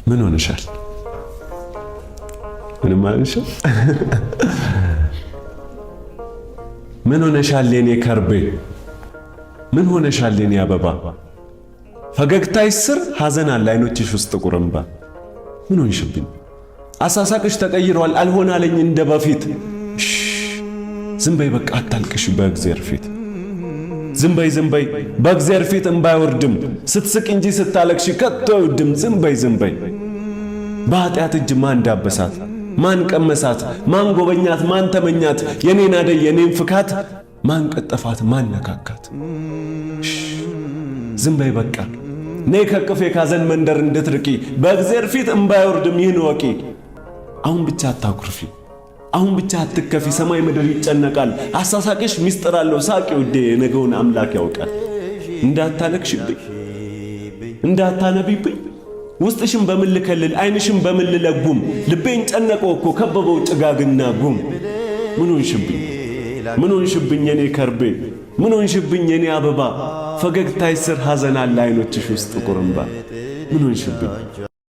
ምን ሆነሻል? ምንም አልሽም? ምን ሆነሻል የኔ ከርቤ? ምን ሆነሻል የኔ አበባ? ፈገግታሽ ስር ሐዘን አለ አይኖችሽ ውስጥ ጥቁር እምባ። ምን ሆንሽብኝ? አሳሳቅሽ ተቀይሯል አልሆን አለኝ እንደ በፊት። ዝም በይ በቃ አታልቅሽ በእግዚአብሔር ፊት። ዝም በይ በእግዚአብሔር ፊት እምባ አይወርድም። ስትስቅ እንጂ ስታለቅሽ ከቶ አይወድም። ዝም በይ በኃጢአት እጅ ማን ዳበሳት? ማን ቀመሳት? ማን ጎበኛት? ማን ተመኛት? የኔን አደይ የኔን ፍካት ማን ቀጠፋት? ማን ነካካት? ዝም በይ በቃ ነይ ከቅፌ ካዘን መንደር እንድትርቂ። በእግዚአብሔር ፊት እምባ አይወርድም ይህን ወቂ። አሁን ብቻ አታኩርፊ፣ አሁን ብቻ አትከፊ። ሰማይ ምድር ይጨነቃል። አሳሳቅሽ ሚስጥር አለው ሳቂ ውዴ፣ የነገውን አምላክ ያውቃል። እንዳታለቅሽብኝ እንዳታነቢብኝ ውስጥሽም በምን ልከልል አይንሽም በምን ልለጉም። ልቤን ጨነቀው እኮ ከበበው ጭጋግና ጉም። ምን ሆንሽብኝ የኔ ከርቤ? ምን ሆንሽብኝ የኔ አበባ? ፈገግታሽ ስር ሐዘን አለ አይኖችሽ ውስጥ ጥቁር እምባ። ምን ሆንሽብኝ?